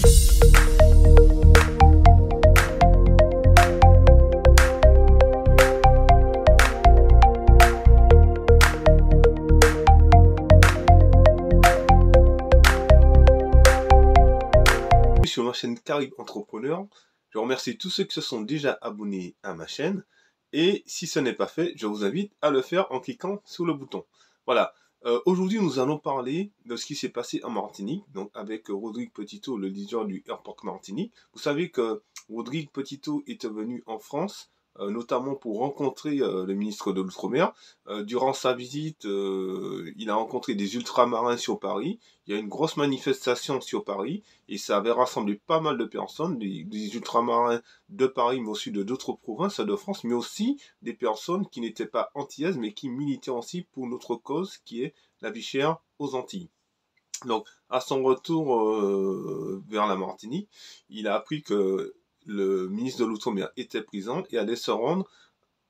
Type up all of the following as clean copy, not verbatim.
Sur ma chaîne Caribe Entrepreneur, je remercie tous ceux qui se sont déjà abonnés à ma chaîne et si ce n'est pas fait, je vous invite à le faire en cliquant sur le bouton. Voilà, aujourd'hui nous allons parler de ce qui s'est passé en Martinique, donc avec Rodrigue Petitot, le leader du Airpark Martinique. Vous savez que Rodrigue Petitot est venu en France, notamment pour rencontrer le ministre de l'Outre-mer. Durant sa visite, il a rencontré des ultramarins sur Paris. Il y a une grosse manifestation sur Paris et ça avait rassemblé pas mal de personnes, des ultramarins de Paris, mais aussi de d'autres provinces de France, mais aussi des personnes qui n'étaient pas antillaises, mais qui militaient aussi pour notre cause, qui est la vie chère aux Antilles. Donc, à son retour vers la Martinique, il a appris que le ministre de l'Outre-mer était présent et allait se rendre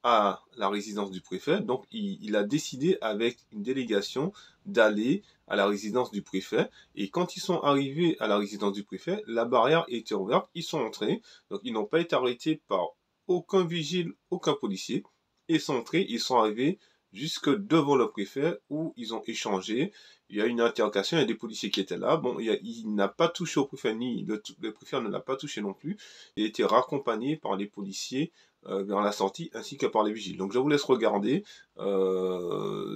à la résidence du préfet. Donc, il a décidé avec une délégation d'aller à la résidence du préfet. Et quand ils sont arrivés à la résidence du préfet, la barrière était ouverte. Ils sont entrés. Donc, ils n'ont pas été arrêtés par aucun vigile, aucun policier. Ils sont entrés, ils sont arrivés jusque devant le préfet où ils ont échangé. Il y a une interrogation, il y a des policiers qui étaient là. Bon, il n'a pas touché au préfet, ni le préfet ne l'a pas touché non plus. Il a été raccompagné par les policiers vers la sortie ainsi que par les vigiles. Donc je vous laisse regarder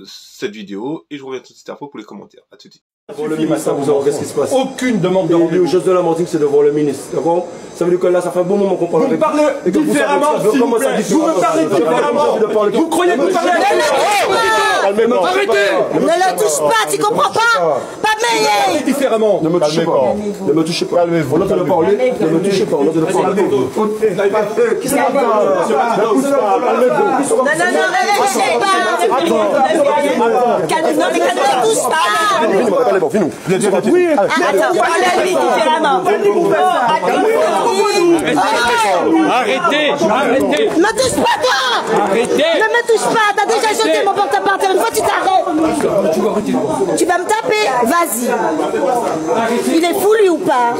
cette vidéo et je reviens tout de suite après pour les commentaires. À tout de suite. Devant le ministre, vous aurez qu'est-ce qui se passe. Aucune demande de rendez-vous. Les choses de la Martinique, c'est devant le ministre. D'accord? Ça veut dire que là, ça fait un bon moment qu'on parle avec vous. Vous me parlez différemment, s'il vous plaît. Vous me parlez différemment. Vous croyez que vous parlez avec moi? Arrêtez! Ne le touche pas, tu comprends pas? Pas meilleur! Différemment. Ne me touchez pas. Ne me touchez pas. On entend le parler. Ne me touchez pas. On entend le parler. Qui s'est passé? Non, relâchez pas! Non, mais ne le touche pas! Bon, finis. Oui. Attends, parlez-lui différemment. Arrêtez! Arrêtez! Ne me touche pas, toi! Arrêtez! Ne me touche pas! T'as déjà jeté mon portable par terre. Une fois, tu t'arrêtes. Tu vas me taper? Vas-y. Il est fou, lui, ou pas?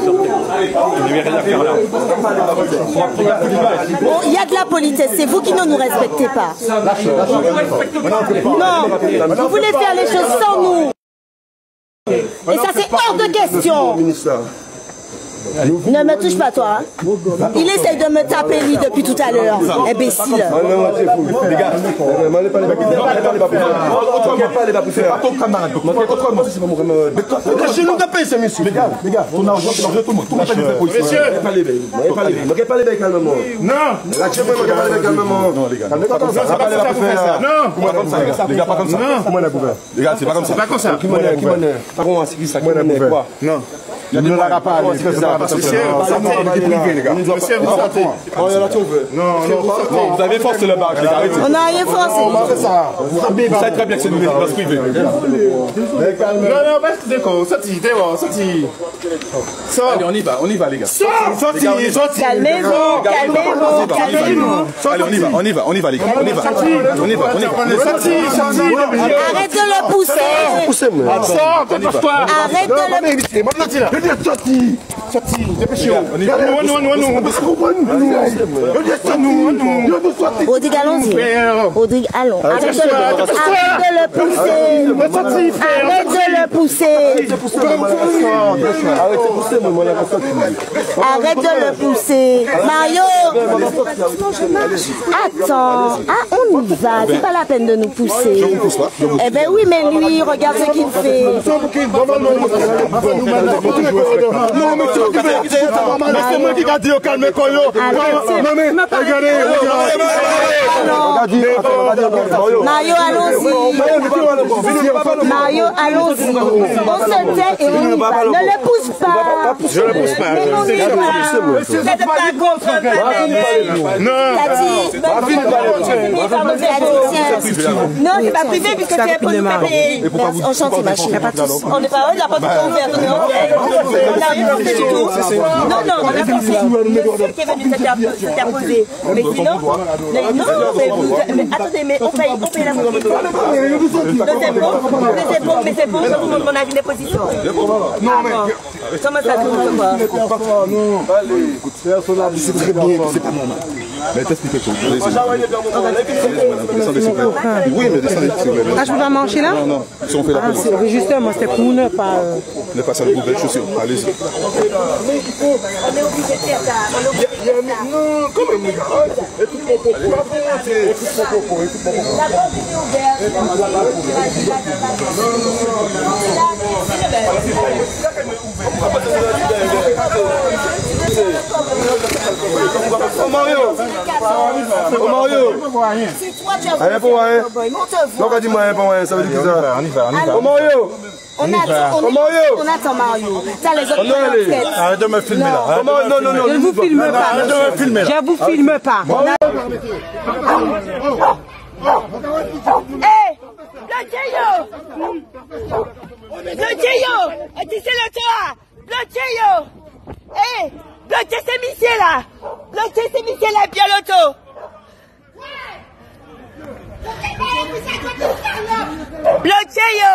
Bon, il y a de la politesse. C'est vous qui ne nous respectez pas. Non, vous voulez faire les choses sans nous. Et ça, c'est hors de question. Ne me touche pas, toi. Il essaye de me taper, lui, depuis tout à l'heure. Imbécile. Les gars, n'allez pas les bas pour faire. Je nous tape, c'est monsieur. Les gars, ton argent, c'est l'argent de tout le monde. Monsieur, ne pas les bas calmement. Non. Lâchez-moi, ne pas les bas calmement. Non, les gars. Non. Les gars, pas comme ça. Comment on a couvert? Les gars, c'est pas comme ça. C'est pas comme ça. Qui m'en est? Par contre, c'est qui ça? Qui m'en est quoi? Non. Il ne l'aura pas. Monsieur, vous avez forcé le bar, les gars. On n'a rien forcé. Vous savez très bien que c'est une résidence privée. Non, parce que d'accord, sorti. Allez, on y va, les gars. Sorti. Calmez-vous. Allez, on y va, les gars. On y va. Arrête de le pousser. Arrête de le... Sorti, dépêchez-vous. Rodrigue, allons-y. Rodrigue, allons. Arrête de le pousser. Arrête de le pousser. Arrête de le pousser. Mario. Attends. Ah, on y va. C'est pas la peine de nous pousser. Eh ben oui, mais lui, regarde ce qu'il fait. Non, mais c'est moi qui a dit au calme, Koyo. Non, mais regardez. Mario, allons-y. Mario, allons-y. On se tait et on y va. Ne le pousse pas. Je ne le pousse pas. Mais on y va. Vous n'êtes pas contre. Non, c'est pas privé puisque c'est pour nous payer. On chante machine. On n'est pas, on n'a pas tout ouvert. On n'a rien fait du tout. Non, on a forcé. C'est qui est venu s'interposer. Mais sinon, mais attendez, mais on paye la moitié. C'est bon, mais c'est bon, tout le monde a vu les positions. Non, mais Comment ça tourne pas? Non, allez, c'est très bien, c'est pas normal. Mais t'expliques quelque chose. Oui, mais descendez. Ah, je peux pas marcher là? Non, si on fait la police. Justement, c'était pour ne pas... Ne pas salir vos belles chaussures. Allez-y. On est obligé de faire ça. Non, quand même, écoute mon propos. La porte est ouverte. Oh Mario! Oh Mario! C'est toi qui as Rien pour rien. Monte-vous. Non, quand dis-moi rien pour rien, ça veut dire que ça. On y va. Oh Mario! On attend Mario. T'as les autres. Arrête de me filmer là. Non. Je ne vous filme pas. Arrête de me filmer là. Je vous filme pas. Hé! Le Théo! Le Théo! Tu sais le toit! Le Théo! Hé! Bloquez ces missiles là! Bloquez ces missiles là, bien l'auto! Bloquez yo!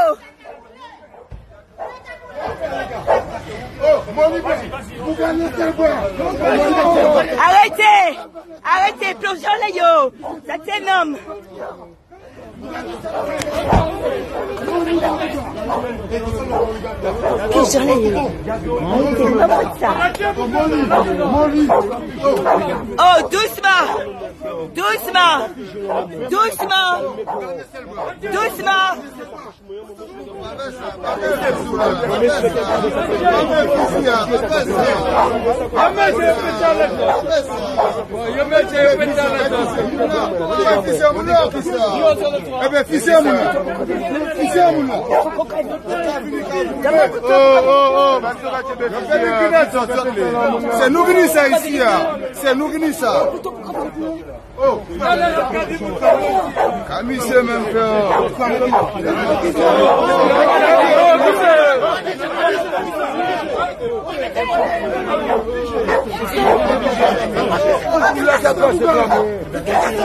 Arrêtez! Arrêtez, plongeons-les yo! Ça t'énorme! Plongeons-les yo! Comment ça? Oh, doucement! Doucement! Doucement! Doucement! C'est nous qui nous ça ici. C'est nous qui nous ça. Oh, Camille, c'est même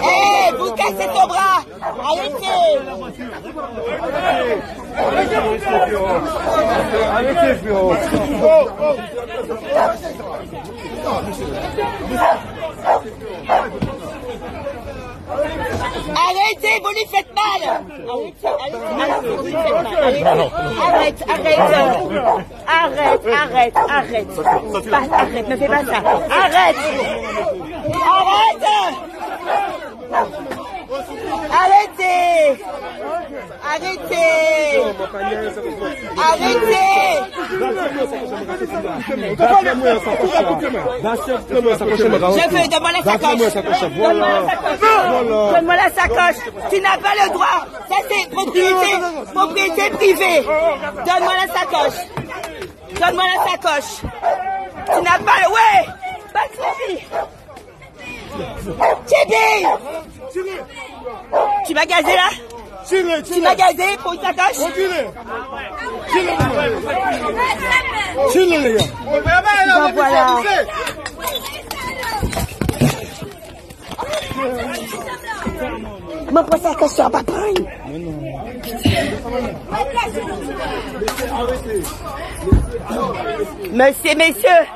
Hé, vous cassez ton bras! Arrêtez! Arrêtez, vous lui faites mal! Arrêtez, vous lui faites mal. Arrête, arrête. Arrête, ne fais pas ça. Arrête! Arrêtez! Je veux, donne-moi la sacoche. Donne-moi la sacoche. Tu n'as pas le droit. Ça c'est propriété privée. Donne-moi la sacoche. Tu n'as pas le... Ouais! Pas Tibi! Tu m'as gazé là? Tu m'as gazé pour une sacoche? Ben voilà. Mon pour sacoche, tu vas pas prendre. Messieurs.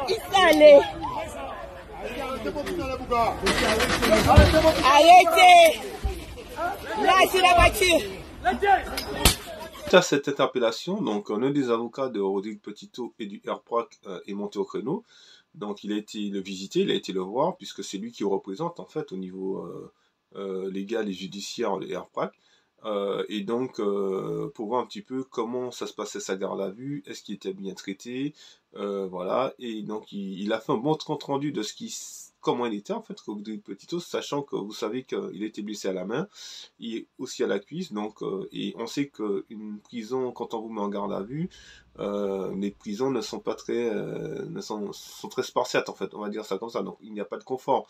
Il s'allait. Arrêtez. Là, c'est la voiture. À cette interpellation, donc un des avocats de Rodrigue Petitot et du RPROC est monté au créneau. Donc il a été le visiter, il a été le voir, puisque c'est lui qui représente en fait au niveau légal et judiciaire le RPROC. Et donc pour voir un petit peu comment ça se passait sa garde à vue, est-ce qu'il était bien traité, voilà. Et donc il a fait un bon compte rendu de comment il était en fait, Rodrigue Petitot, sachant que vous savez qu'il était blessé à la main et aussi à la cuisse, donc et on sait qu'une prison, quand on vous met en garde à vue, les prisons ne sont pas très sont très spartiates en fait, on va dire ça comme ça, donc il n'y a pas de confort.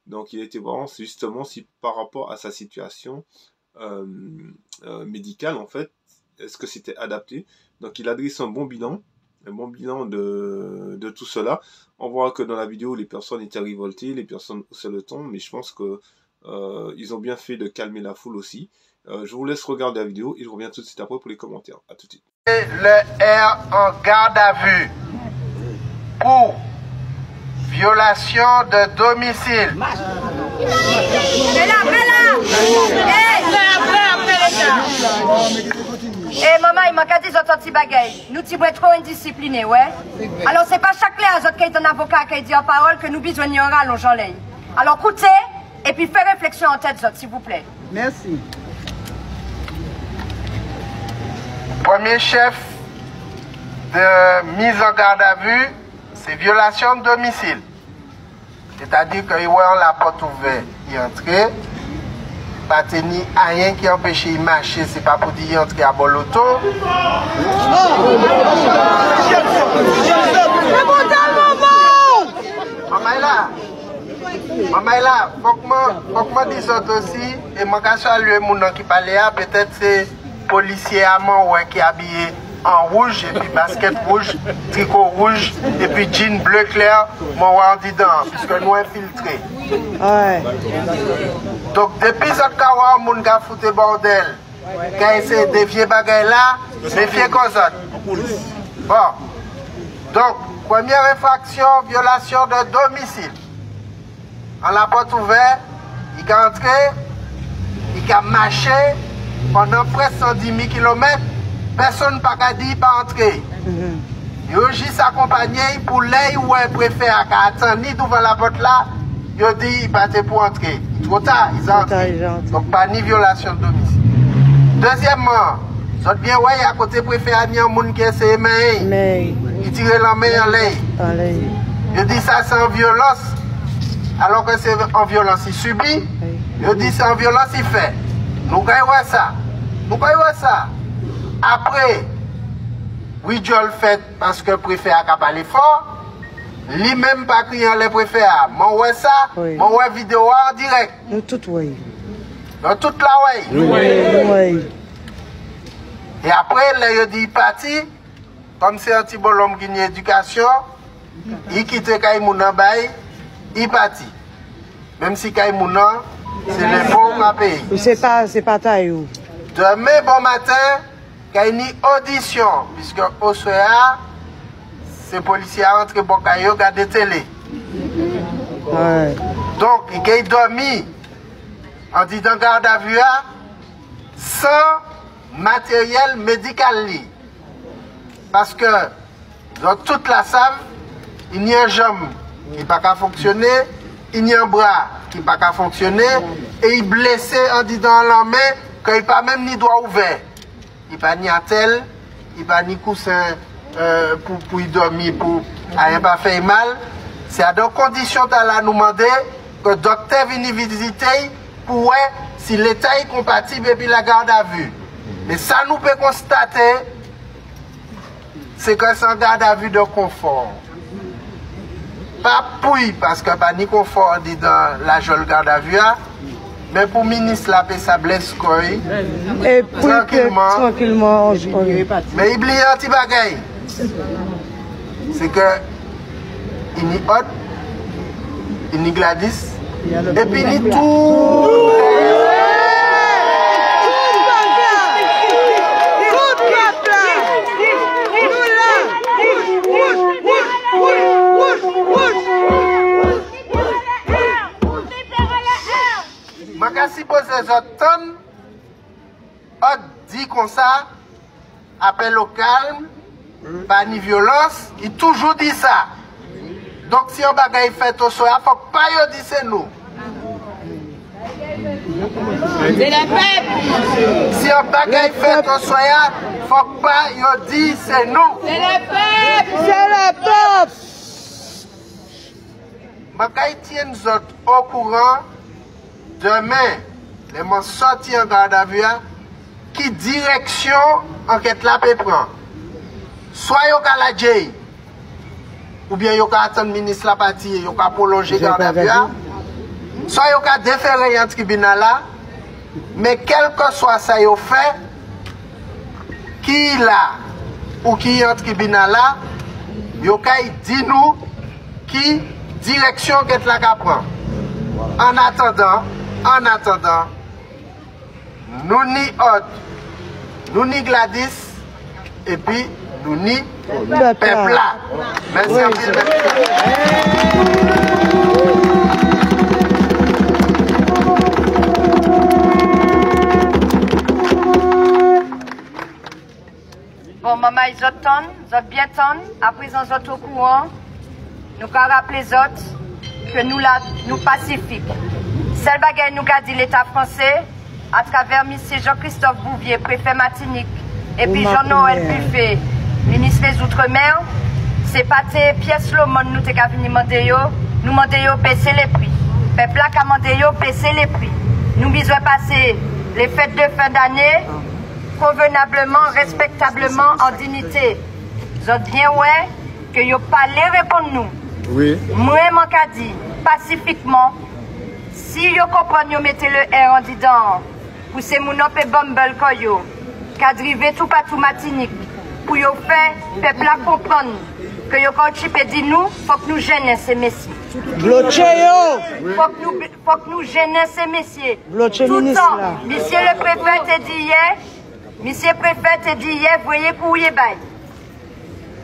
Donc il était vraiment justement si par rapport à sa situation médicale en fait, est-ce que c'était adapté. Donc il a dressé un bon bilan de tout cela. On voit que dans la vidéo, les personnes étaient révoltées, les personnes haussaient le ton, mais je pense que ils ont bien fait de calmer la foule aussi. Je vous laisse regarder la vidéo et je reviens tout de suite après pour les commentaires. A tout de suite. Le R en garde à vue pour violation de domicile. Eh maman, il m'a dit autres petits bagailles. Nous t'y trop indisciplinés, ouais. Alors c'est pas chaque lait à autres qui est un avocat qui dit en parole que nous besoin y aura l'on j'en alors écoutez et puis faites réflexion en tête, s'il vous plaît. Merci. Premier chef de mise en garde à vue, c'est violation de domicile. C'est-à-dire qu'il voit la porte ouverte, il entre, pas tenir rien qui empêche de marcher, c'est pas pour dire entrer à bon l'auto. Maman là, faut que moi dise aussi, et moi quand je salue mon nom qui parle là, peut-être c'est policier amant ouais, qui est habillé en rouge, et puis basket rouge, tricot rouge, et puis jean bleu clair, mon on dit dedans, puisque nous infiltrés. Ouais. Donc depuis ce cas, mon gars foutu bordel, quand il essaie de défier bagaille là, défier comme ça. Bon. Donc, première infraction, violation de domicile. En la porte ouverte, il a entré, il a marché pendant presque 110 000 km, personne n'a pas dit pas entrer. Il a juste accompagné pour l'aide où il préfère attendre ni devant la porte là, il a dit il partait pour entrer. Trop tard, ils ont entré. Donc pas ni violation de domicile. Deuxièmement, vous êtes bien, ouais, à côté préfère il y a un monde qui essaie mais il tire la main en l'air. Il dit ça c'est en violence. Alors que c'est en violence, il subit. Je dis c'est en violence, il fait. Nous voyons ça. Nous voyons ça. Après, oui, je le fait parce que le préfet a parlé fort. Lui-même pas criant le préfet. Moi, ouais ça. Moi, ouais vidéo en direct. Nous tout oui. Dans toute la way. Oui. Et après, là, il dit parti. Comme c'est un petit bonhomme qui a une éducation, il quitte Kaimouna Bay. Il partit. Même si Kaimouna, c'est le bon à payer. C'est pas taillou. Demain, bon matin, il y a une audition, puisque au soir, ces policiers rentrent pour regarder télé. Ouais. Donc, il a dormi en disant garde à vue sans matériel médical. Parce que dans toute la salle, il n'y a un jambe qui n'a pas fonctionner, il n'y a un bras qui n'a pas fonctionner, et il est blessé en disant la main qu'il n'a pas même ni doigt ouvert. Il n'a pas ni attelle, il n'a pas ni coussin pour y dormir, pour rien pas faire mal. C'est à des conditions de nous demander que le docteur vienne visiter pour voir si l'état est compatible et puis la garde à vue. Mais ça nous peut constater, c'est que c'est un garde à vue de confort. Pas pour parce que pas ni confort dit dans la jolie garde à vue, mais pour le ministre la paix ça blesse quoi. Et tranquillement. Mais il oublie un petit bagaille. C'est que il n'y a il n'y Gladys, et puis il n'y tout. Si poser les autres tonnes, on dit comme ça, appel au calme, pas ni violence, il toujours dit ça. Donc si on bagaille fait au soir, il ne faut pas y dire c'est nous. C'est le peuple. Si on bagaille fait au soir, il ne faut pas y dire c'est nous. C'est le peuple. C'est le peuple. Bagaille tient nous autres au courant. Demain, les gens sortent en garde à vue, qui direction enquête la peut prendre. Soit ils ont la J, ou bien ils ont attendre le ministre la partie, ils ont prolonger garde à vue, soit ils ont déféré en tribunal là, mais quel que soit ça ils ont fait, qui là, ou qui est en tribunal là, ils ont dit nous qui direction enquête la prend. En attendant, nous ni Hod, nous ni Gladys, et puis nous ni peuple là. Merci à vous. Bon, maman, ils ont bien ton, à présent, ils sont au courant. Nous avons rappelé les autres que nous, là, nous pacifiques. Celle bagaille nous a dit l'État français, à travers M. Jean-Christophe Bouvier, préfet Martinique, et puis Jean-Noël Buffet, ministre des Outre-mer, c'est pas tes pièces le monde nous t'es venu demander nous demander baisser les prix. Peuple là qu'a demandé baisser les prix. Nous besoin passer les fêtes de fin d'année convenablement, respectablement, en dignité. Vous êtes bien ouais que vous parlez répondre nous. Oui. Moi, je dit pacifiquement, si vous comprenez, vous mettez le R en disant, pour ces mounop et bumble koyo, qu'adriver tout partout Martinique, pour vous faire, peuple à comprendre, que vous quand dit nous, faut que nous gênions ces messieurs. Bloquez yo! Faut que nous gênions ces messieurs. Bloquez Tout le ministre temps, là. monsieur le préfet t'a dit hier, monsieur le préfet t'a dit hier, voyez courrier bail.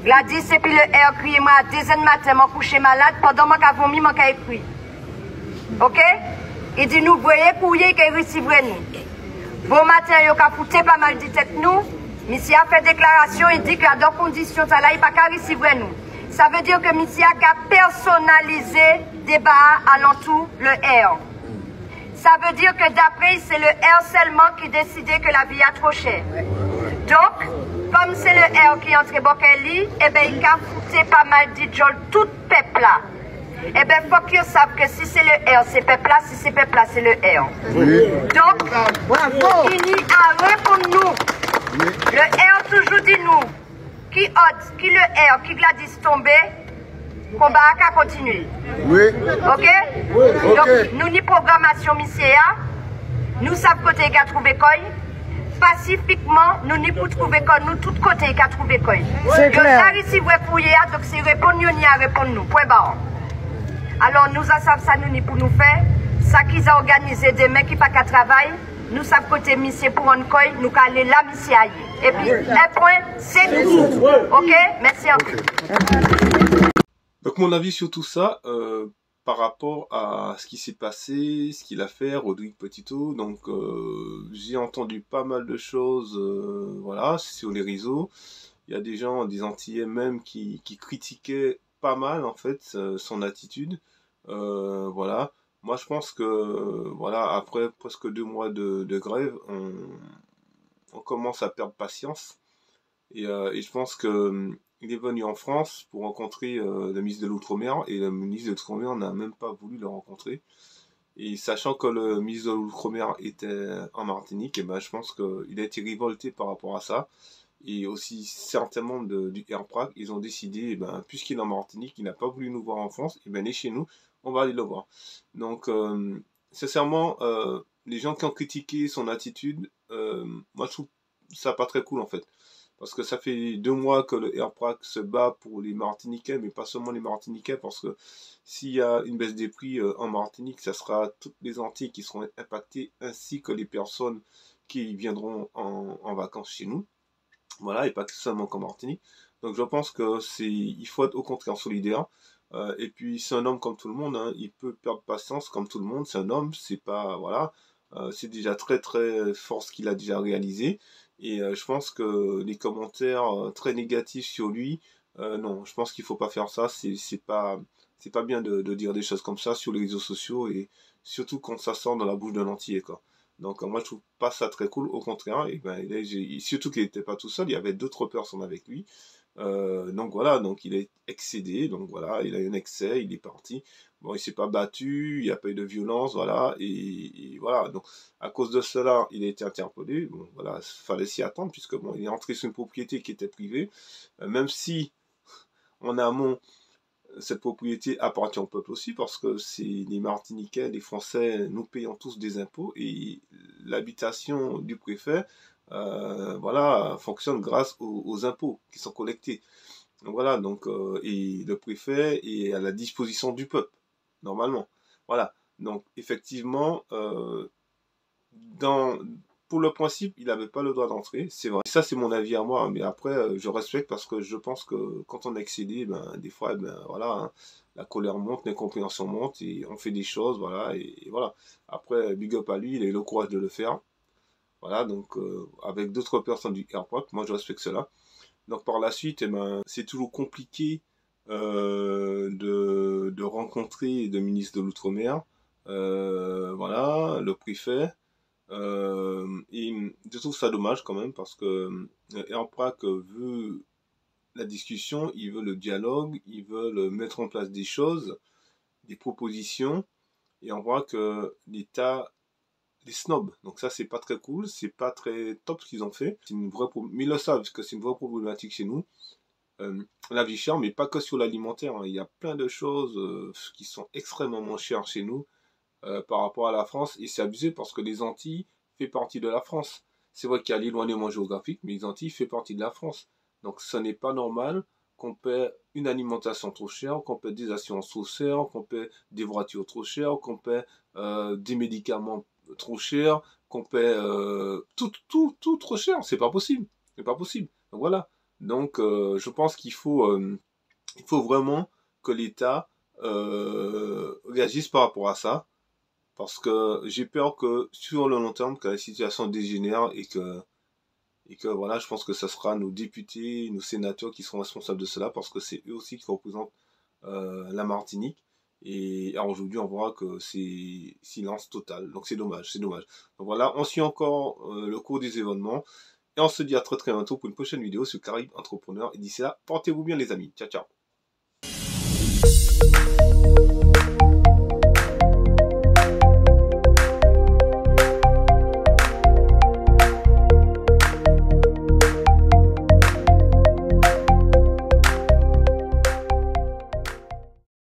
Gladys et puis le R crié moi à 2h du matin, m'a couché malade, pendant que j'ai vomi, m'a écrit. Ok? Il dit nous voyez courrier qui recevrait nous. Bon matin, il a foutu pas mal de tête nous. Monsieur a fait déclaration, il dit que dans conditions ça là, il pas qu'à recevrer nous. Ça veut dire que monsieur a personnalisé débat alentour le R. Ça veut dire que d'après, c'est le R seulement qui décidait que la vie est trop chère. Donc, comme c'est le R qui entre Bokeli, eh bien, il a foutu pas mal de gens, tout peuple là. Eh bien, il faut qu'ils savent que si c'est le R, c'est peuple là, si c'est peuple là, c'est le R. Oui. Donc, il y a rien pour nous. Le R toujours dit nous, qui Hod, qui le R, qui Gladys tombé, combat à continuer. Oui. Ok? Oui. Donc, Ok. nous ni programmation missia, nous savons côté qui a trouvé quoi. Pacifiquement, nous n'y pour trouver quoi, nous tout côté qui a trouvé quoi. C'est clair. Ça ici vous fouiller, donc c'est répondre nous ni à répondre nous. Point barre. Alors nous savons ça nous ni pour nous faire, ça qu'ils ont organisé demain qui pas qu'à travail, nous savons côté mission pour un coin, nous aller là mission aille. Et puis un point, c'est tout. Ok? Merci encore. Donc mon avis sur tout ça, par rapport à ce qui s'est passé, ce qu'il a fait, Rodrigue Petito, donc j'ai entendu pas mal de choses, voilà, sur les réseaux. Il y a des gens, des Antillais même, qui critiquaient pas mal en fait son attitude, voilà. Moi je pense que, voilà, après presque 2 mois de grève, on commence à perdre patience, et je pense que il est venu en France pour rencontrer le ministre de l'Outre-mer, et le ministre de l'Outre-mer n'a même pas voulu le rencontrer. Et sachant que le ministre de l'Outre-mer était en Martinique, et ben je pense qu'il a été révolté par rapport à ça. Et aussi certainement du Air Prague, ils ont décidé, eh ben, puisqu'il est en Martinique, il n'a pas voulu nous voir en France, et ben il est chez nous, on va aller le voir. Donc, sincèrement, les gens qui ont critiqué son attitude, moi je trouve ça pas très cool en fait. Parce que ça fait 2 mois que le Air Prague se bat pour les Martiniquais, mais pas seulement les Martiniquais, parce que s'il y a une baisse des prix en Martinique, ça sera toutes les Antilles qui seront impactées, ainsi que les personnes qui viendront en vacances chez nous. Voilà, et pas seulement qu'en Martinique. Donc je pense que il faut être au contraire solidaire. Et puis c'est un homme comme tout le monde, hein, il peut perdre patience comme tout le monde. C'est un homme, c'est pas, voilà, c'est déjà très très fort ce qu'il a déjà réalisé. Et je pense que les commentaires très négatifs sur lui, non, je pense qu'il faut pas faire ça. C'est pas bien de dire des choses comme ça sur les réseaux sociaux, et surtout quand ça sort dans la bouche d'un Antillais, quoi. Donc moi je trouve pas ça très cool, au contraire. Et ben surtout qu'il n'était pas tout seul, il y avait d'autres personnes avec lui. Donc voilà, donc il est excédé, donc voilà, il a eu un excès, il est parti. Bon, il s'est pas battu, il n'y a pas eu de violence, voilà, et voilà. Donc à cause de cela, il a été interpellé. Bon, voilà, fallait s'y attendre, puisque bon, il est entré sur une propriété qui était privée, même si en amont cette propriété appartient au peuple aussi, parce que c'est les Martiniquais, les Français, nous payons tous des impôts, et l'habitation du préfet, voilà, fonctionne grâce aux impôts qui sont collectés. Donc voilà, donc et le préfet est à la disposition du peuple, normalement. Voilà, donc effectivement, pour le principe, il n'avait pas le droit d'entrer, c'est vrai. Ça, c'est mon avis à moi, mais après, je respecte parce que je pense que quand on est excédé, ben, des fois, ben, voilà, hein, la colère monte, l'incompréhension monte, et on fait des choses, voilà, et voilà. Après, big up à lui, il a eu le courage de le faire. Voilà, donc, avec d'autres personnes du airport, moi, je respecte cela. Donc, par la suite, eh ben, c'est toujours compliqué de rencontrer le ministre de l'Outre-mer, voilà, le préfet. Et je trouve ça dommage quand même parce que Airprac veut la discussion, il veut le dialogue, il veut mettre en place des choses, des propositions, et on voit que l'État les snobs. Donc ça, c'est pas très cool, c'est pas très top ce qu'ils ont fait. C'est une vraie mais ils le savent, parce que c'est une vraie problématique chez nous. La vie chère, mais pas que sur l'alimentaire, hein. Il y a plein de choses qui sont extrêmement chères chez nous. Par rapport à la France, et c'est abusé parce que les Antilles fait partie de la France. C'est vrai qu'il y a l'éloignement géographique, mais les Antilles fait partie de la France. Donc ce n'est pas normal qu'on paie une alimentation trop chère, qu'on paie des assurances trop chères, qu'on paie des voitures trop chères, qu'on paie des médicaments trop chers, qu'on paie tout trop cher. C'est pas possible. C'est pas possible. Donc voilà. Donc je pense qu'il faut vraiment que l'État réagisse par rapport à ça. Parce que j'ai peur que sur le long terme, que la situation dégénère et que voilà, je pense que ce sera nos députés, nos sénateurs qui seront responsables de cela parce que c'est eux aussi qui représentent la Martinique. Et aujourd'hui, on voit que c'est silence total. Donc c'est dommage, c'est dommage. Donc voilà, on suit encore le cours des événements. Et on se dit à très très bientôt pour une prochaine vidéo sur Caraïbes Entrepreneurs. Et d'ici là, portez-vous bien les amis. Ciao, ciao.